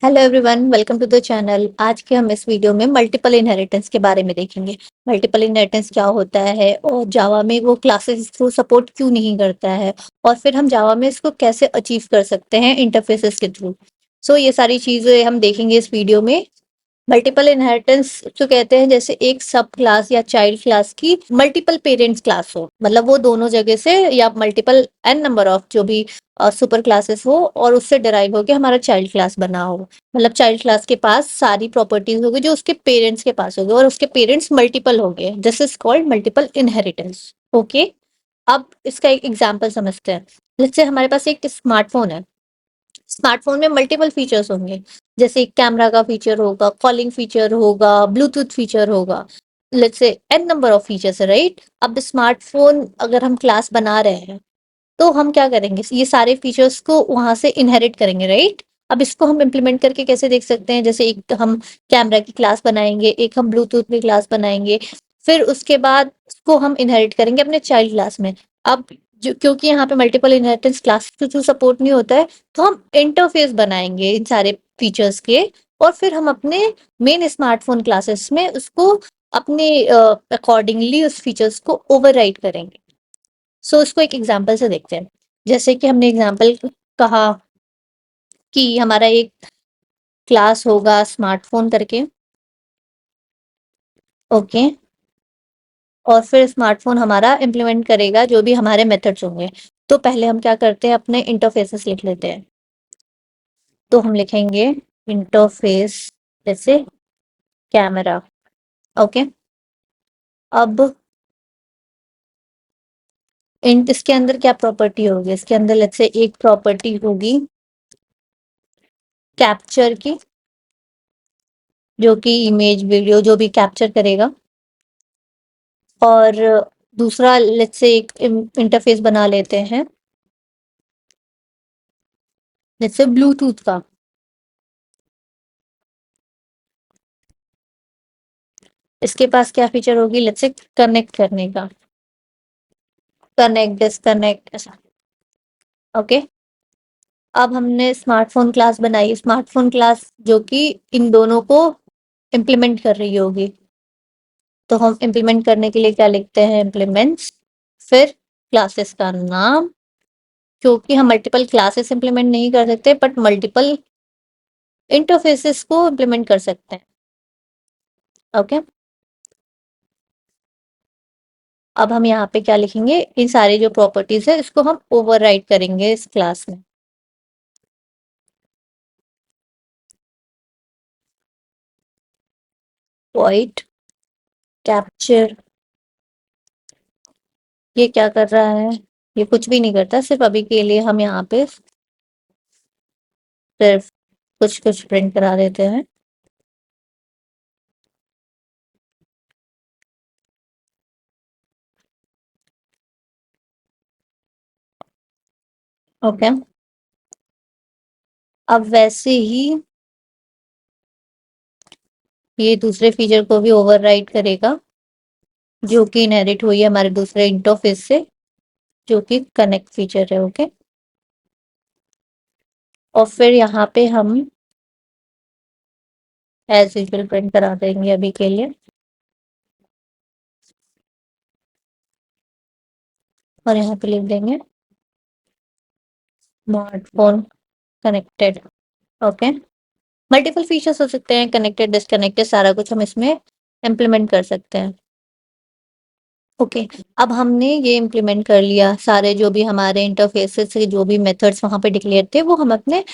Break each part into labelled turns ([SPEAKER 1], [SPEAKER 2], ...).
[SPEAKER 1] Hello everyone, welcome to the channel. आज के हम इस वीडियो में मल्टीपल इनहेरिटेंस के बारे में देखेंगे। मल्टीपल इनहेरिटेंस क्या होता है और जावा में वो क्लासेस इसको सपोर्ट क्यों नहीं करता है, और फिर हम जावा में इसको कैसे अचीव कर सकते हैं इंटरफेसेस के थ्रू। ये सारी चीजें हम देखेंगे इस वीडियो में। मल्टीपल इनहेरिटेंस तो कहते हैं जैसे एक सब क्लास या चाइल्ड क्लास की मल्टीपल पेरेंट्स क्लास हो, मतलब वो दोनों जगह से या मल्टीपल एन नंबर ऑफ जो भी सुपर क्लासेस हो और उससे डिराइव होकर हमारा चाइल्ड क्लास बना हो। मतलब चाइल्ड क्लास के पास सारी प्रॉपर्टीज होगी जो उसके पेरेंट्स के पास होगी और उसके पेरेंट्स मल्टीपल हो गए। This is called multiple inheritance. Okay, अब इसका एक एग्जांपल समझते हैं। जैसे हमारे पास एक स्मार्टफोन है। स्मार्टफोन में मल्टीपल फीचर्स होंगे, जैसे कैमरा का फीचर होगा, कॉलिंग फीचर होगा, ब्लूटूथ फीचर होगा। Let's say an number of features no, right. अब स्मार्टफोन अगर हम क्लास बना रहे हैं तो हम क्या करेंगे, ये सारे फीचर्स को वहां से इनहेरिट करेंगे, राइट। अब इसको हम इम्प्लीमेंट करके कैसे देख सकते हैं, जैसे एक हम कैमरा की क्लास बनाएंगे, एक हम ब्लूटूथ की क्लास बनाएंगे, फिर उसके बाद उसको हम इनहेरिट करेंगे अपने चाइल्ड क्लास में। अब जो क्योंकि यहाँ पे मल्टीपल इनहेरिटेंस क्लास के थ्रू सपोर्ट नहीं होता है, तो हम इंटरफेस बनाएंगे इन सारे फीचर्स के, और फिर हम अपने मेन स्मार्टफोन क्लासेस में उसको अपने अकॉर्डिंगली उस फीचर्स को ओवरराइड करेंगे। इसको एक एग्जांपल से देखते हैं। जैसे कि हमने एग्जांपल कहा कि हमारा एक क्लास होगा स्मार्टफोन करके। ओके, और फिर स्मार्टफोन हमारा इम्प्लीमेंट करेगा जो भी हमारे मेथड्स होंगे। तो पहले हम क्या करते हैं, अपने इंटरफेसेस लिख लेते हैं। तो हम लिखेंगे इंटरफेस, जैसे कैमरा। ओके, अब इसके अंदर क्या प्रॉपर्टी होगी, इसके अंदर लेट्स से एक प्रॉपर्टी होगी कैप्चर की, जो कि इमेज वीडियो जो भी कैप्चर करेगा। और दूसरा लेट्स से एक इंटरफेस बना लेते हैं, जैसे ब्लूटूथ का। इसके पास क्या फीचर होगी, लेट्स से कनेक्ट करने का, कनेक्ट डिस्कनेक्ट ऐसा। ओके, अब हमने स्मार्टफोन क्लास बनाई, स्मार्टफोन क्लास जो कि इन दोनों को इम्प्लीमेंट कर रही होगी। तो हम इम्प्लीमेंट करने के लिए क्या लिखते हैं, इम्प्लीमेंट्स, फिर क्लासेस का नाम। क्योंकि हम मल्टीपल क्लासेस इम्प्लीमेंट नहीं कर सकते बट मल्टीपल इंटरफेसेस को इम्प्लीमेंट कर सकते हैं। ओके, अब हम यहाँ पे क्या लिखेंगे, इन सारी जो प्रॉपर्टीज है इसको हम ओवरराइड करेंगे इस क्लास में। वॉइड कैप्चर, ये क्या कर रहा है, ये कुछ भी नहीं करता, सिर्फ अभी के लिए हम यहाँ पे सिर्फ कुछ कुछ प्रिंट करा देते हैं। ओके, अब वैसे ही ये दूसरे फीचर को भी ओवरराइड करेगा, जो कि इनहेरिट हुई है हमारे दूसरे इंटरफेस से, जो कि कनेक्ट फीचर है। ओके, और फिर यहाँ पे हम एज यूजुअल प्रिंट करा देंगे अभी के लिए, और यहाँ पे लिख देंगे smartphone connected. Okay, multiple features हो सकते हैं, कनेक्टेड डिस्कनेक्टेड, सारा कुछ हम इसमें इम्प्लीमेंट कर सकते हैं। ओके, अब हमने ये इम्प्लीमेंट कर लिया, सारे जो भी हमारे इंटरफेसेस से जो भी मेथड्स वहां पे डिक्लेयर थे वो हम अपने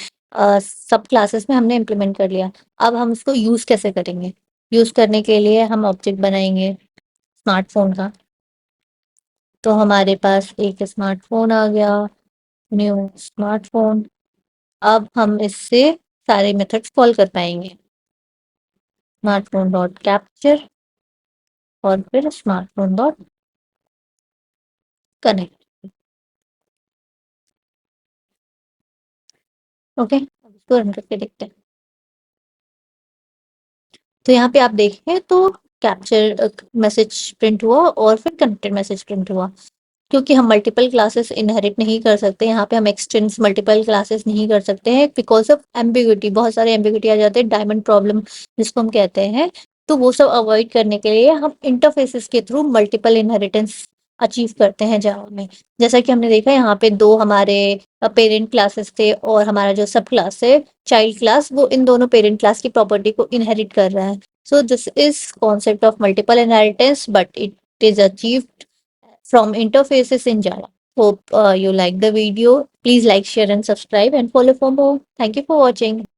[SPEAKER 1] सब क्लासेस में हमने इम्प्लीमेंट कर लिया। अब हम इसको यूज कैसे करेंगे, यूज करने के लिए हम ऑब्जेक्ट बनाएंगे स्मार्टफोन का। तो हमारे पास एक स्मार्टफोन आ गया, न्यू स्मार्टफोन। अब हम इससे सारे मेथड्स कॉल कर पाएंगे, स्मार्टफोन डॉट कैप्चर और फिर स्मार्टफोन डॉट कनेक्ट। ओके, अब इसको रन करके देखते हैं। तो यहाँ पे आप देखें तो कैप्चर मैसेज प्रिंट हुआ और फिर कनेक्टेड मैसेज प्रिंट हुआ। क्योंकि हम मल्टीपल क्लासेस इनहेरिट नहीं कर सकते, यहाँ पे हम एक्सटेंस मल्टीपल क्लासेस नहीं कर सकते हैं बिकॉज ऑफ एम्बिग्यूटी। बहुत सारे एम्बिग्यूटी आ जाते हैं, डायमंड प्रॉब्लम जिसको हम कहते हैं। तो वो सब अवॉइड करने के लिए हम इंटरफेसेस के थ्रू मल्टीपल इनहेरिटेंस अचीव करते हैं जावा में। जैसा कि हमने देखा यहाँ पे दो हमारे पेरेंट क्लासेस थे और हमारा जो सब क्लास है चाइल्ड क्लास, वो इन दोनों पेरेंट क्लास की प्रॉपर्टी को इनहेरिट कर रहा है। So this is concept of multiple inheritance, but it is achieved from interfaces in Java. Hope you like the video. Please like, share, and subscribe, and follow for more. Thank you for watching.